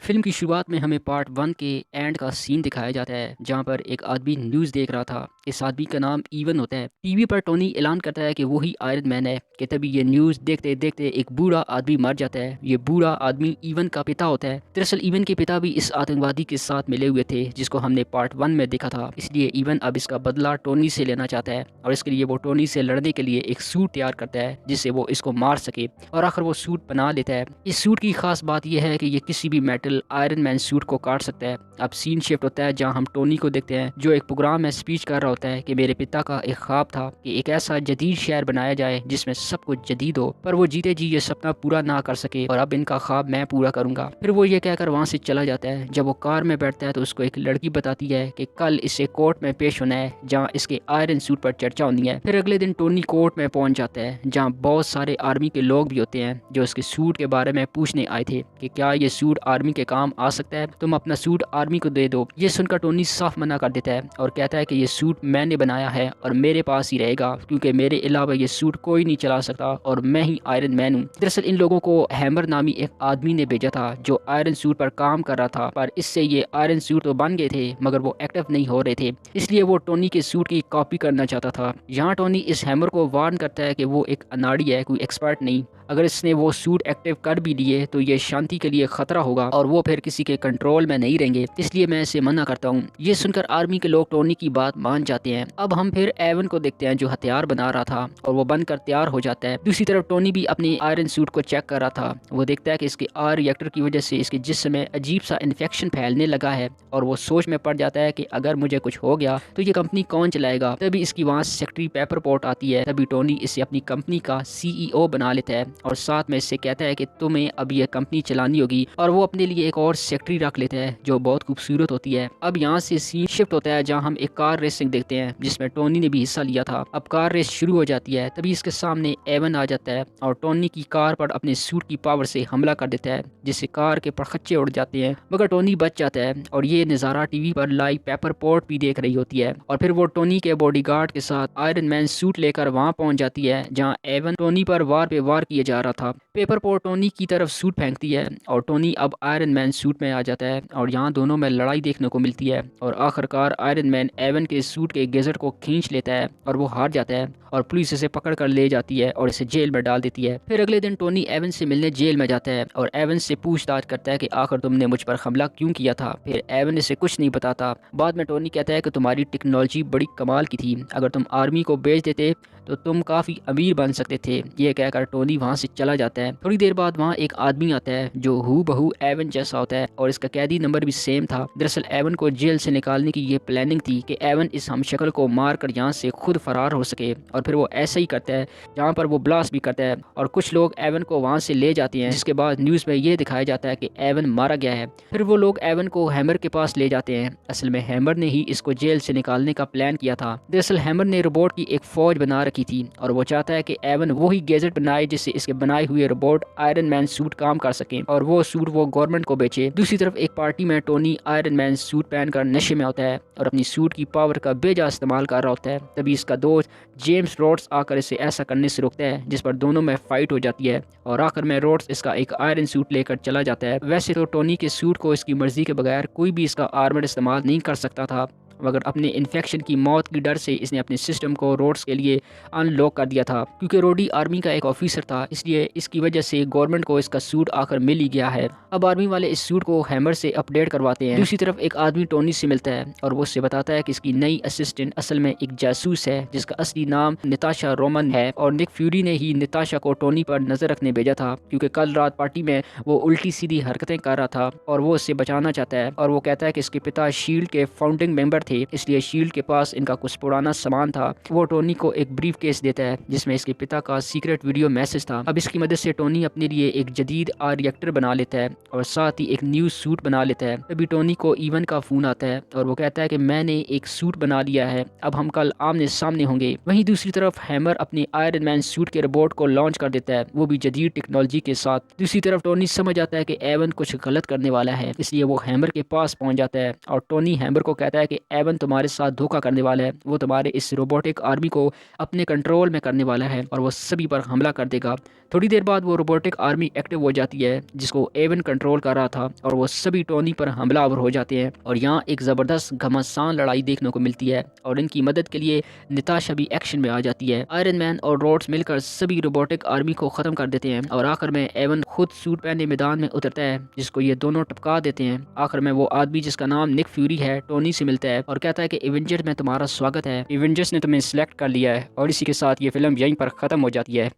Film की शुरुआत में हमें पार्ट 1 के एंड का सीन दिखाया जाता है जहां पर एक आदमी न्यूज़ देख रहा था। इस आदमी का नाम ईवन होता है। टीवी पर टोनी ऐलान करता है कि वो ही आयरन मैन है कि तभी ये न्यूज़ देखते देखते एक बूढ़ा आदमी मर जाता है। ये बूढ़ा आदमी ईवन का पिता होता है। दरअसल ईवन के पिता भी इस आतंकवादी के साथ मिले हुए थे जिसको हमने पार्ट 1 में देखा था। इसलिए ईवन अब इसका बदला टोनी से लेना चाहता है और इसके लिए वो टोनी से लड़ने के लिए एक सूट तैयार करता है जिससे वो इसको मार सके और आखिर वो सूट बना लेता है। इस सूट की खास बात यह है कि ये किसी भी मेटल आयरन मैन सूट को काट सकता है। अब सीन शिफ्ट होता है जहां हम टोनी को देखते हैं जो एक प्रोग्राम में स्पीच कर रहा होता है कि मेरे पिता का एक ख्वाब था कि एक ऐसा जदीद शहर बनाया जाए जिसमें सब कुछ जदीद हो, पर वो जीते जी ये सपना पूरा ना कर सके और अब इनका ख्वाब मैं पूरा करूंगा। फिर वो ये कहकर वहां से चला जाता है। जब वो कार में बैठता है तो उसको एक लड़की बताती है कि कल इसे कोर्ट में पेश होना है जहाँ इसके आयरन सूट पर चर्चा होनी है। फिर अगले दिन टोनी कोर्ट में पहुंच जाता है जहाँ बहुत सारे आर्मी के लोग भी होते हैं जो उसके सूट के बारे में पूछने आए थे कि क्या ये सूट आर्मी के काम आ सकता है, तुम अपना सूट आर्मी को दे दो। ये सुनकर टोनी साफ मना कर देता है और कहता है कि ये सूट मैंने बनाया है और मेरे पास ही रहेगा क्योंकि मेरे अलावा ये सूट कोई नहीं चला सकता और मैं ही आयरन मैन हूँ। दरअसल इन लोगों को हैमर नामी एक आदमी ने भेजा था जो आयरन सूट पर काम कर रहा था, पर इससे ये आयरन सूट तो बन गए थे मगर वो एक्टिव नहीं हो रहे थे, इसलिए वो टोनी के सूट की कॉपी करना चाहता था। यहाँ टोनी इस हैमर को वार्न करता है कि वो एक अनाड़ी है, कोई एक्सपर्ट नहीं। अगर इसने वो सूट एक्टिव कर भी लिए तो ये शांति के लिए खतरा होगा और वो फिर किसी के कंट्रोल में नहीं रहेंगे, इसलिए मैं इसे मना करता हूँ। ये सुनकर आर्मी के लोग टोनी की बात मान जाते हैं। अब हम फिर एवन को देखते हैं जो हथियार बना रहा था और वो बनकर तैयार हो जाता है। दूसरी तरफ टोनी भी अपने आयरन सूट को चेक कर रहा था। वो देखता है कि इसके आर रिएक्टर की वजह से इसके जिस्म में अजीब सा इन्फेक्शन फैलने लगा है और वो सोच में पड़ जाता है कि अगर मुझे कुछ हो गया तो ये कंपनी कौन चलाएगा। तभी इसकी वहाँ सेक्रेटरी पेपर पोर्ट आती है। तभी टोनी इसे अपनी कंपनी का CEO बना लेता है और साथ में इससे कहता है कि तुम्हें अब यह कंपनी चलानी होगी और वो अपने लिए एक और सेक्रेटरी रख लेता है जो बहुत खूबसूरत होती है। अब यहाँ से सीन शिफ्ट होता है जहाँ हम एक कार रेसिंग देखते हैं जिसमें टोनी ने भी हिस्सा लिया था। अब कार रेस शुरू हो जाती है। तभी इसके सामने एवन आ जाता है और टोनी की कार पर अपने सूट की पावर से हमला कर देता है जिससे कार के परखच्चे उड़ जाते हैं, मगर टोनी बच जाता है और ये नज़ारा टीवी पर लाइव पेपर पोर्ट भी देख रही होती है। और फिर वो टोनी के बॉडीगार्ड के साथ आयरन मैन सूट लेकर वहाँ पहुँच जाती है जहाँ एवन टोनी पर वार पे वार किए जा रहा था। पेपर पोर्ट टोनी की तरफ सूट फेंकती है और टोनी अब आयरन मैन सूट में आ जाता है और यहाँ दोनों में लड़ाई देखने को मिलती है और आखिरकार आयरन मैन एवन के सूट के गेजर को खींच लेता है और वो हार जाता है और पुलिस इसे पकड़ कर ले जाती है और इसे जेल में डाल देती है। फिर अगले दिन टोनी एवन से मिलने जेल में जाता है और एवन से पूछताछ करता है कि आखिर तुमने मुझ पर हमला क्यों किया था। फिर एवन इसे कुछ नहीं बताता। बाद में टोनी कहता है कि तुम्हारी टेक्नोलॉजी बड़ी कमाल की थी, अगर तुम आर्मी को बेच देते तो तुम काफ़ी अमीर बन सकते थे। ये कहकर टोनी वहाँ से चला जाता है। थोड़ी देर बाद वहाँ एक आदमी आता है जो हू बहू एवन जैसा होता है और इसका कैदी नंबर भी सेम था। दरअसल एवन को जेल से निकालने की ये प्लानिंग थी कि एवन इस हमशक्ल को मार कर यहाँ से खुद फरार हो सके और फिर वो ऐसा ही करता है जहाँ पर वो ब्लास्ट भी करता है और कुछ लोग एवन को वहाँ से ले जाते हैं, जिसके बाद न्यूज़ में ये दिखाया जाता है कि एवन मारा गया है। फिर वो लोग एवन को हैमर के पास ले जाते हैं। असल में हैमर ने ही इसको जेल से निकालने का प्लान किया था। दरअसल हैमर ने रोबोट की एक फौज बना रखी थी और वो चाहता है कि एवन वही गैजेट बनाए जिससे इसके बनाए हुए रोबोट आयरन मैन सूट काम कर सके और वो सूट वो गवर्नमेंट को बेचे। दूसरी तरफ एक पार्टी में टोनी आयरन मैन सूट पहनकर नशे में होता है और अपनी सूट की पावर का बेजा इस्तेमाल कर रहा होता है। तभी इसका दोस्त जेम्स रोड्स आकर इसे ऐसा करने से रोकता है जिस पर दोनों में फाइट हो जाती है और आखिर में रोड्स इसका एक आयरन सूट लेकर चला जाता है। वैसे तो टोनी के सूट को इसकी मर्जी के बगैर कोई भी इसका आर्मर इस्तेमाल नहीं कर सकता था, मगर अपने इन्फेक्शन की मौत की डर से इसने अपने सिस्टम को रोड्स के लिए अनलॉक कर दिया था। क्योंकि रोडी आर्मी का एक ऑफिसर था इसलिए इसकी वजह से गवर्नमेंट को इसका सूट आकर मिल ही गया है। अब आर्मी वाले इस सूट को हैमर से अपडेट करवाते हैं। दूसरी तरफ एक आदमी टोनी से मिलता है और वो उससे बताता है कि इसकी नई असिस्टेंट असल में एक जासूस है जिसका असली नाम निताशा रोमन है और निक फ्यूरी ने ही निताशा को टोनी पर नजर रखने भेजा था क्योंकि कल रात पार्टी में वो उल्टी सीधी हरकतें कर रहा था और वो उससे बचाना चाहता है। और वो कहता है कि इसके पिता शील्ड के फाउंडिंग मेंबर थे, इसलिए शील्ड के पास इनका कुछ पुराना सामान था। वो टोनी को एक ब्रीफ केस देता है जिसमें इसके पिता का सीक्रेट वीडियो मैसेज था। अब इसकी मदद से टोनी अपने लिए एक जदीद आर रिएक्टर बना लेता है और साथ ही एक न्यू सूट बना लेता है। तभी टोनी को ईवन का फोन आता है और वो कहता है कि मैंने एक सूट बना लिया है, अब हम कल आमने सामने होंगे। वहीं दूसरी तरफ हैमर अपने आयरन मैन सूट के रोबोट को लॉन्च कर देता है, वो भी जदीद टेक्नोलॉजी के साथ। दूसरी तरफ टोनी समझ आता है कि एवन कुछ गलत करने वाला है, इसलिए वो हैमर के पास पहुंच जाता है और टोनी हैमर को कहता है कि एवन तुम्हारे साथ धोखा करने वाला है, वो तुम्हारे इस रोबोटिक आर्मी को अपने कंट्रोल में करने वाला है और वो सभी पर हमला कर देगा। थोड़ी देर बाद वो रोबोटिक आर्मी एक्टिव हो जाती है जिसको एवन कंट्रोल कर रहा था और वो सभी टोनी पर हमलावर हो जाते हैं और यहाँ एक ज़बरदस्त घमासान लड़ाई देखने को मिलती है और इनकी मदद के लिए निताशा भी एक्शन में आ जाती है। आयरन मैन और रोड्स मिलकर सभी रोबोटिक आर्मी को ख़त्म कर देते हैं और आखिर में एवन खुद सूट पहने मैदान में उतरता है जिसको ये दोनों टपका देते हैं। आखिर में वो आदमी जिसका नाम निक फ्यूरी है टोनी से मिलता है और कहता है कि एवेंजर्स में तुम्हारा स्वागत है, एवेंजर्स ने तुम्हें सिलेक्ट कर लिया है। और इसी के साथ ये फिल्म यहीं पर ख़त्म हो जाती है।